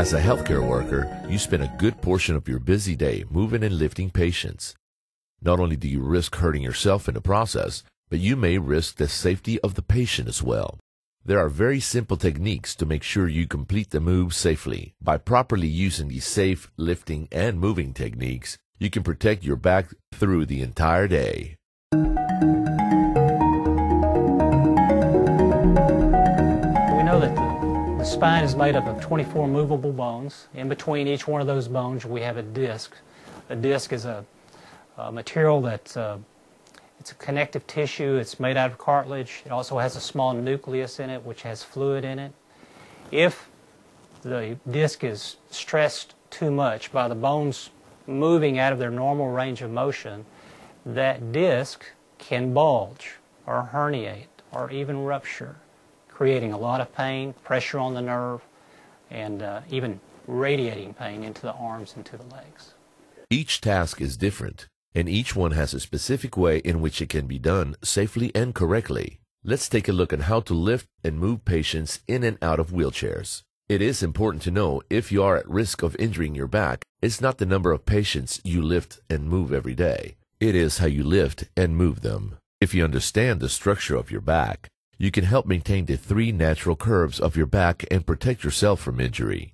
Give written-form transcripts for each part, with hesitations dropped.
As a healthcare worker, you spend a good portion of your busy day moving and lifting patients. Not only do you risk hurting yourself in the process, but you may risk the safety of the patient as well. There are very simple techniques to make sure you complete the move safely. By properly using these safe lifting and moving techniques, you can protect your back through the entire day. We know that the spine is made up of 24 movable bones. In between each one of those bones, we have a disc. A disc is a material that it's a connective tissue. It's made out of cartilage. It also has a small nucleus in it, which has fluid in it. If the disc is stressed too much by the bones moving out of their normal range of motion, that disc can bulge or herniate or even rupture, creating a lot of pain, pressure on the nerve, and even radiating pain into the arms and to the legs. Each task is different, and each one has a specific way in which it can be done safely and correctly. Let's take a look at how to lift and move patients in and out of wheelchairs. It is important to know if you are at risk of injuring your back, it's not the number of patients you lift and move every day. It is how you lift and move them. If you understand the structure of your back, you can help maintain the 3 natural curves of your back and protect yourself from injury.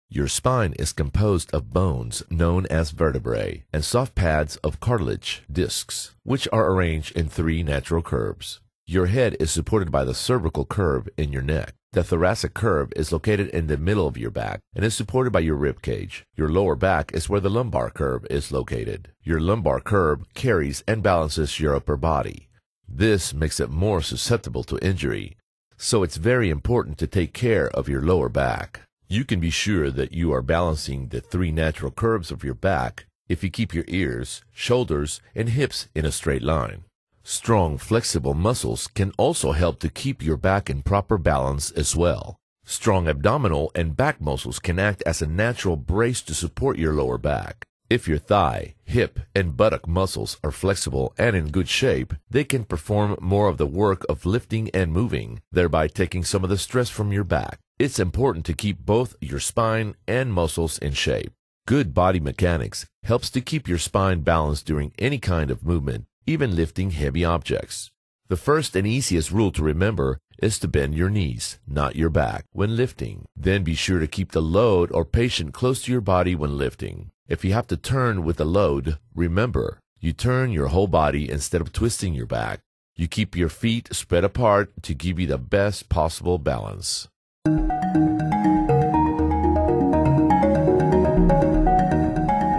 Your spine is composed of bones known as vertebrae and soft pads of cartilage, discs, which are arranged in 3 natural curves. Your head is supported by the cervical curve in your neck. The thoracic curve is located in the middle of your back and is supported by your rib cage. Your lower back is where the lumbar curve is located. Your lumbar curve carries and balances your upper body. This makes it more susceptible to injury, so it's very important to take care of your lower back. You can be sure that you are balancing the 3 natural curves of your back if you keep your ears, shoulders, and hips in a straight line. Strong, flexible muscles can also help to keep your back in proper balance as well. Strong abdominal and back muscles can act as a natural brace to support your lower back. If your thigh, hip, and buttock muscles are flexible and in good shape, they can perform more of the work of lifting and moving, thereby taking some of the stress from your back. It's important to keep both your spine and muscles in shape. Good body mechanics helps to keep your spine balanced during any kind of movement, even lifting heavy objects. The first and easiest rule to remember is to bend your knees, not your back, when lifting. Then be sure to keep the load or patient close to your body when lifting. If you have to turn with the load, remember, you turn your whole body instead of twisting your back. You keep your feet spread apart to give you the best possible balance.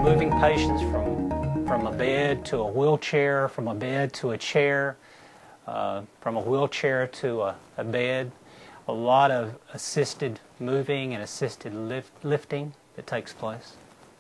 Moving patients from a bed to a wheelchair, from a bed to a chair, from a wheelchair to a bed, a lot of assisted moving and assisted lifting that takes place.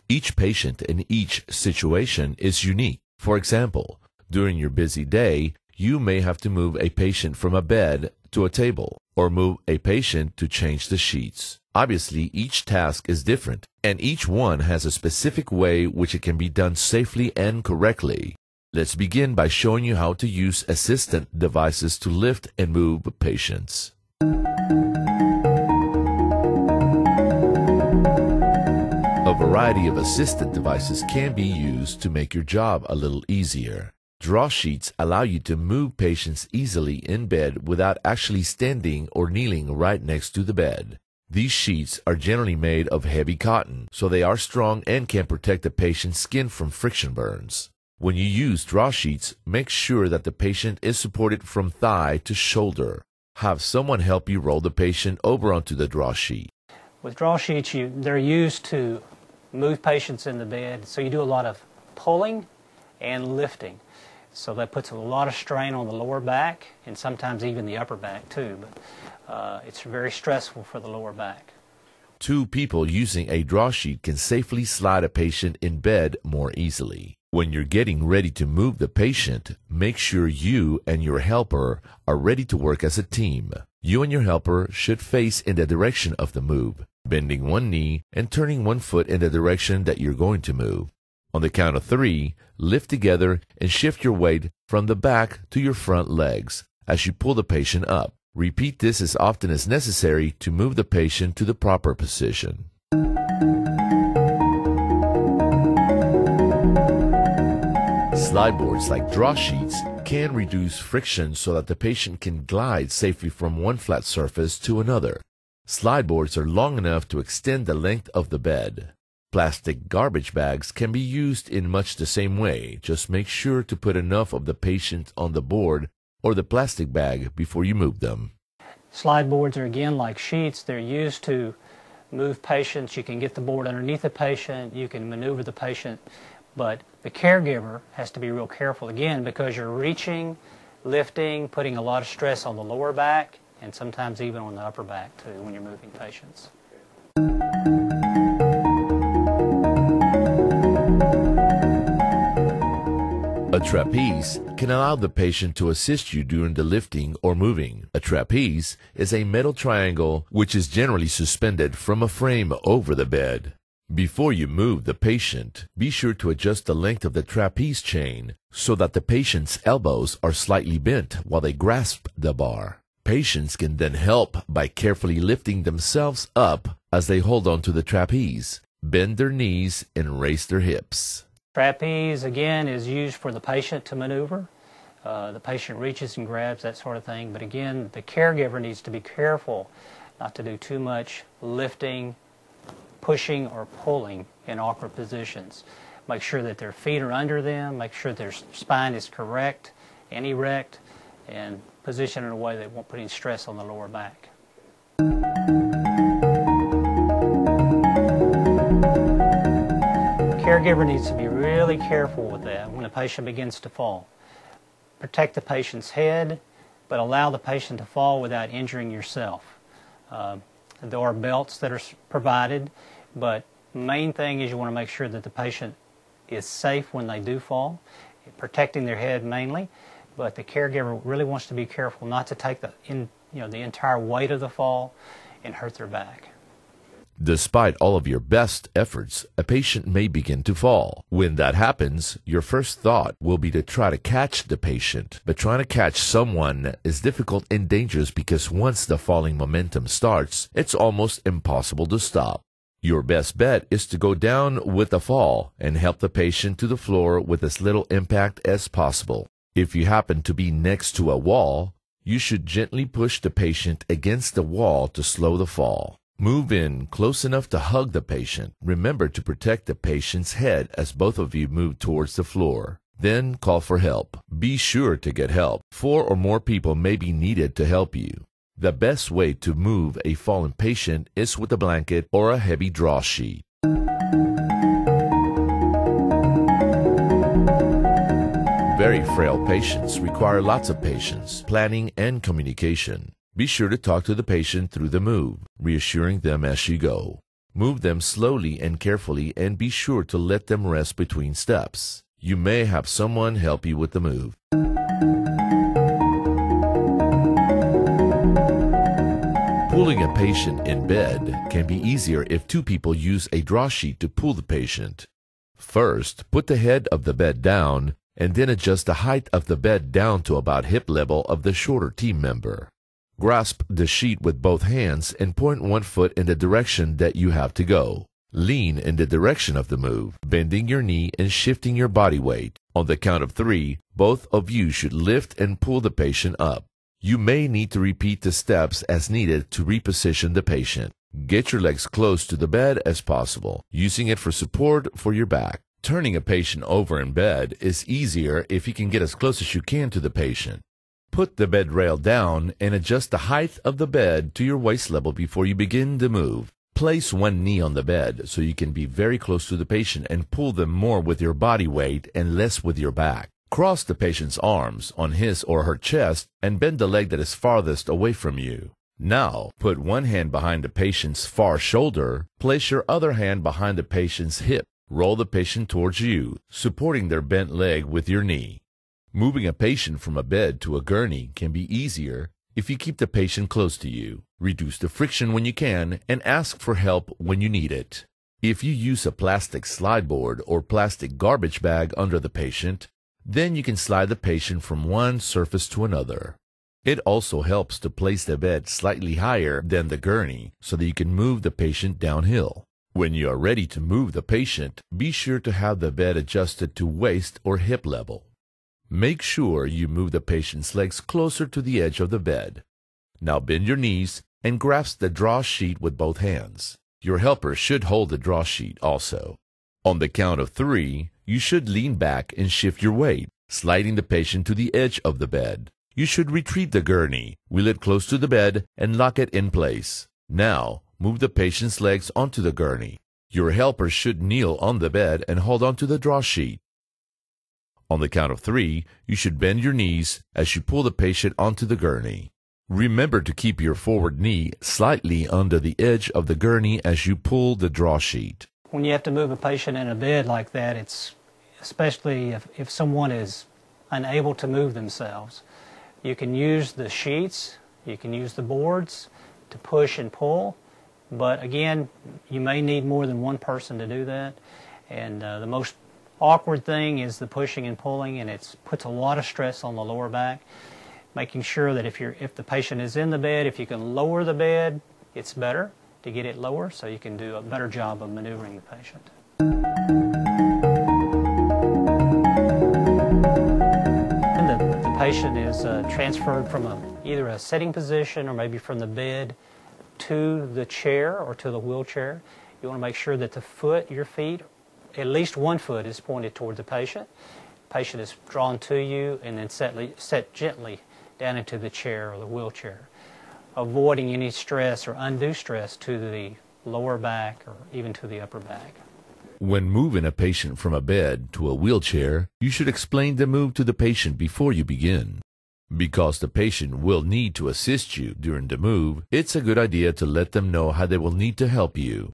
Each patient and each situation is unique. For example, during your busy day, you may have to move a patient from a bed to a table, or move a patient to change the sheets. Obviously, each task is different, and each one has a specific way which it can be done safely and correctly. Let's begin by showing you how to use assistant devices to lift and move patients. A variety of assistant devices can be used to make your job a little easier. Draw sheets allow you to move patients easily in bed without actually standing or kneeling right next to the bed. These sheets are generally made of heavy cotton, so they are strong and can protect the patient's skin from friction burns. When you use draw sheets, make sure that the patient is supported from thigh to shoulder. Have someone help you roll the patient over onto the draw sheet. With draw sheets, they're used to move patients in the bed, so you do a lot of pulling and lifting. So that puts a lot of strain on the lower back and sometimes even the upper back too, but it's very stressful for the lower back. 2 people using a draw sheet can safely slide a patient in bed more easily. When you're getting ready to move the patient, make sure you and your helper are ready to work as a team. You and your helper should face in the direction of the move, bending one knee and turning one foot in the direction that you're going to move. On the count of 3, lift together and shift your weight from the back to your front legs as you pull the patient up. Repeat this as often as necessary to move the patient to the proper position. Slide boards like draw sheets can reduce friction so that the patient can glide safely from one flat surface to another. Slide boards are long enough to extend the length of the bed. Plastic garbage bags can be used in much the same way. Just make sure to put enough of the patient on the board or the plastic bag before you move them. Slide boards are again like sheets. They're used to move patients. You can get the board underneath the patient. You can maneuver the patient. But the caregiver has to be real careful again because you're reaching, lifting, putting a lot of stress on the lower back and sometimes even on the upper back too when you're moving patients. A trapeze can allow the patient to assist you during the lifting or moving. A trapeze is a metal triangle which is generally suspended from a frame over the bed. Before you move the patient, be sure to adjust the length of the trapeze chain so that the patient's elbows are slightly bent while they grasp the bar. Patients can then help by carefully lifting themselves up as they hold on to the trapeze, bend their knees, and raise their hips. Trapeze, again, is used for the patient to maneuver. The patient reaches and grabs, that sort of thing. But again, the caregiver needs to be careful not to do too much lifting, pushing, or pulling in awkward positions. Make sure that their feet are under them, make sure their spine is correct and erect, and position in a way that won't put any stress on the lower back. Caregiver needs to be really careful with that when a patient begins to fall. Protect the patient's head, but allow the patient to fall without injuring yourself. There are belts that are provided, but the main thing is you want to make sure that the patient is safe when they do fall, protecting their head mainly, but the caregiver really wants to be careful not to take the entire weight of the fall and hurt their back. Despite all of your best efforts, a patient may begin to fall. When that happens, your first thought will be to try to catch the patient. But trying to catch someone is difficult and dangerous because once the falling momentum starts, it's almost impossible to stop. Your best bet is to go down with the fall and help the patient to the floor with as little impact as possible. If you happen to be next to a wall, you should gently push the patient against the wall to slow the fall. Move in close enough to hug the patient. Remember to protect the patient's head as both of you move towards the floor. Then call for help. Be sure to get help. 4 or more people may be needed to help you. The best way to move a fallen patient is with a blanket or a heavy draw sheet. Very frail patients require lots of patience, planning, and communication. Be sure to talk to the patient through the move, reassuring them as you go. Move them slowly and carefully and be sure to let them rest between steps. You may have someone help you with the move. Pulling a patient in bed can be easier if 2 people use a draw sheet to pull the patient. First, put the head of the bed down and then adjust the height of the bed down to about hip level of the shorter team member. Grasp the sheet with both hands and point one foot in the direction that you have to go. Lean in the direction of the move, bending your knee and shifting your body weight. On the count of 3, both of you should lift and pull the patient up. You may need to repeat the steps as needed to reposition the patient. Get your legs close to the bed as possible, using it for support for your back. Turning a patient over in bed is easier if you can get as close as you can to the patient. Put the bed rail down and adjust the height of the bed to your waist level before you begin the move. Place one knee on the bed so you can be very close to the patient and pull them more with your body weight and less with your back. Cross the patient's arms on his or her chest and bend the leg that is farthest away from you. Now, put one hand behind the patient's far shoulder. Place your other hand behind the patient's hip. Roll the patient towards you, supporting their bent leg with your knee. Moving a patient from a bed to a gurney can be easier if you keep the patient close to you. Reduce the friction when you can and ask for help when you need it. If you use a plastic slide board or plastic garbage bag under the patient, then you can slide the patient from one surface to another. It also helps to place the bed slightly higher than the gurney so that you can move the patient downhill. When you are ready to move the patient, be sure to have the bed adjusted to waist or hip level. Make sure you move the patient's legs closer to the edge of the bed. Now bend your knees and grasp the draw sheet with both hands. Your helper should hold the draw sheet also. On the count of 3, you should lean back and shift your weight, sliding the patient to the edge of the bed. You should retrieve the gurney, wheel it close to the bed, and lock it in place. Now, move the patient's legs onto the gurney. Your helper should kneel on the bed and hold onto the draw sheet. On the count of 3, you should bend your knees as you pull the patient onto the gurney. Remember to keep your forward knee slightly under the edge of the gurney as you pull the draw sheet. When you have to move a patient in a bed like that, it's especially if someone is unable to move themselves. You can use the sheets, you can use the boards to push and pull, but again, you may need more than one person to do that. And the most awkward thing is the pushing and pulling, and it puts a lot of stress on the lower back. Making sure that if the patient is in the bed, if you can lower the bed, it's better to get it lower so you can do a better job of maneuvering the patient. And the patient is transferred from either a sitting position or maybe from the bed to the chair or to the wheelchair. You want to make sure that your feet, at least one foot is pointed toward the patient. The patient is drawn to you and then set gently down into the chair or the wheelchair, avoiding any stress or undue stress to the lower back or even to the upper back. When moving a patient from a bed to a wheelchair, you should explain the move to the patient before you begin. Because the patient will need to assist you during the move, it's a good idea to let them know how they will need to help you.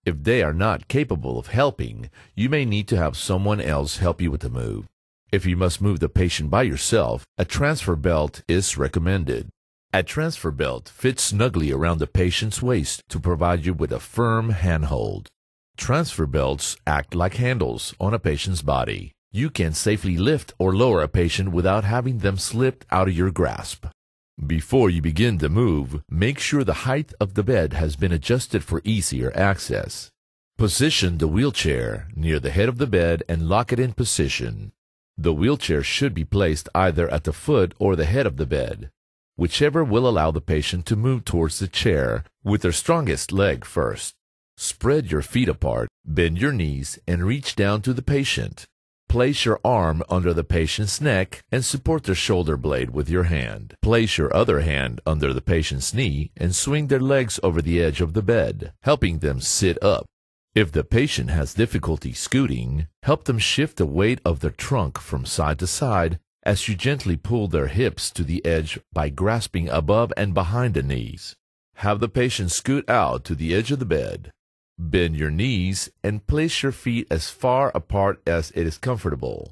If they are not capable of helping, you may need to have someone else help you with the move. If you must move the patient by yourself, a transfer belt is recommended. A transfer belt fits snugly around the patient's waist to provide you with a firm handhold. Transfer belts act like handles on a patient's body. You can safely lift or lower a patient without having them slip out of your grasp. Before you begin the move, make sure the height of the bed has been adjusted for easier access. Position the wheelchair near the head of the bed and lock it in position. The wheelchair should be placed either at the foot or the head of the bed, whichever will allow the patient to move towards the chair with their strongest leg first. Spread your feet apart, bend your knees, and reach down to the patient. Place your arm under the patient's neck and support their shoulder blade with your hand. Place your other hand under the patient's knee and swing their legs over the edge of the bed, helping them sit up. If the patient has difficulty scooting, help them shift the weight of their trunk from side to side as you gently pull their hips to the edge by grasping above and behind the knees. Have the patient scoot out to the edge of the bed. Bend your knees and place your feet as far apart as it is comfortable.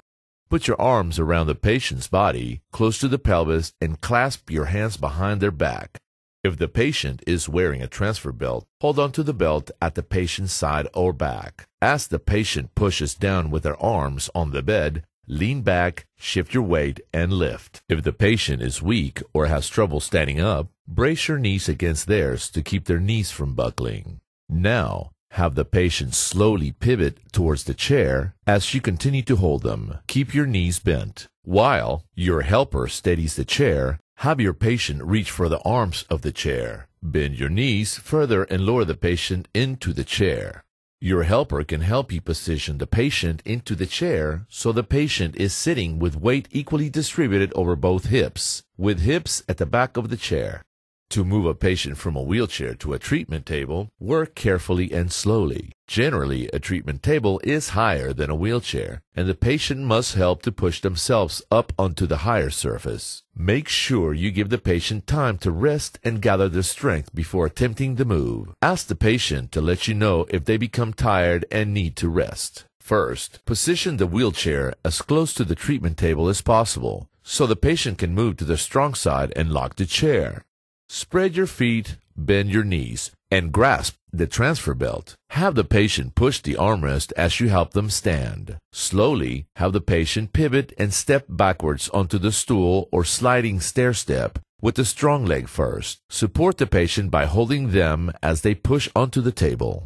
Put your arms around the patient's body, close to the pelvis, and clasp your hands behind their back. If the patient is wearing a transfer belt, hold on to the belt at the patient's side or back. As the patient pushes down with their arms on the bed, lean back, shift your weight, and lift. If the patient is weak or has trouble standing up, brace your knees against theirs to keep their knees from buckling. Now, have the patient slowly pivot towards the chair as you continue to hold them. Keep your knees bent. While your helper steadies the chair, have your patient reach for the arms of the chair. Bend your knees further and lower the patient into the chair. Your helper can help you position the patient into the chair so the patient is sitting with weight equally distributed over both hips, with hips at the back of the chair. To move a patient from a wheelchair to a treatment table, work carefully and slowly. Generally, a treatment table is higher than a wheelchair, and the patient must help to push themselves up onto the higher surface. Make sure you give the patient time to rest and gather their strength before attempting the move. Ask the patient to let you know if they become tired and need to rest. First, position the wheelchair as close to the treatment table as possible, so the patient can move to the strong side and lock the chair. Spread your feet, bend your knees, and grasp the transfer belt. Have the patient push the armrest as you help them stand. Slowly, have the patient pivot and step backwards onto the stool or sliding stair step with the strong leg first. Support the patient by holding them as they push onto the table.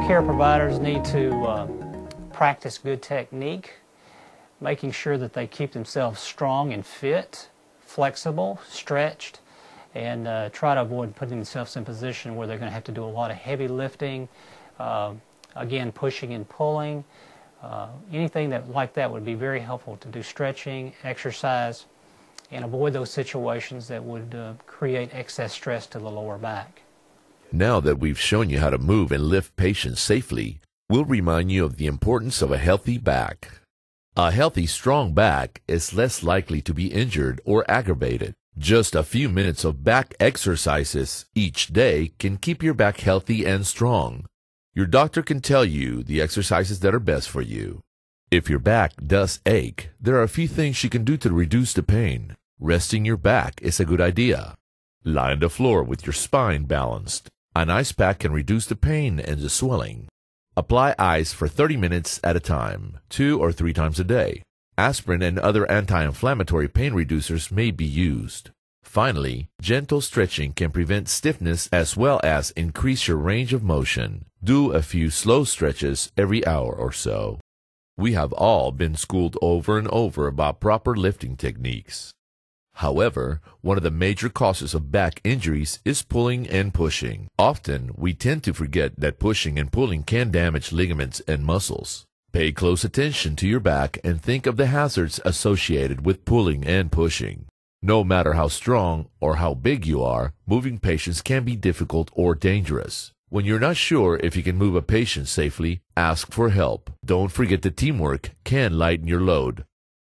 healthcare providers need to practice good technique, making sure that they keep themselves strong and fit, flexible, stretched, and try to avoid putting themselves in a position where they're going to have to do a lot of heavy lifting, again, pushing and pulling. Anything like that would be very helpful to do stretching, exercise, and avoid those situations that would create excess stress to the lower back. Now that we've shown you how to move and lift patients safely, we'll remind you of the importance of a healthy back. A healthy, strong back is less likely to be injured or aggravated. Just a few minutes of back exercises each day can keep your back healthy and strong. Your doctor can tell you the exercises that are best for you. If your back does ache, there are a few things she can do to reduce the pain. Resting your back is a good idea. Lie on the floor with your spine balanced. An ice pack can reduce the pain and the swelling. Apply ice for 30 minutes at a time, 2 or 3 times a day. Aspirin and other anti-inflammatory pain reducers may be used. Finally, gentle stretching can prevent stiffness as well as increase your range of motion. Do a few slow stretches every hour or so. We have all been schooled over and over about proper lifting techniques. However, one of the major causes of back injuries is pulling and pushing. Often, we tend to forget that pushing and pulling can damage ligaments and muscles. Pay close attention to your back and think of the hazards associated with pulling and pushing. No matter how strong or how big you are, moving patients can be difficult or dangerous. When you're not sure if you can move a patient safely, ask for help. Don't forget that teamwork can lighten your load.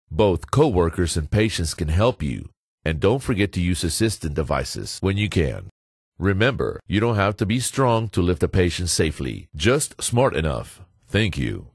Both co-workers and patients can help you. And don't forget to use assistant devices when you can. Remember, you don't have to be strong to lift a patient safely, just smart enough. Thank you.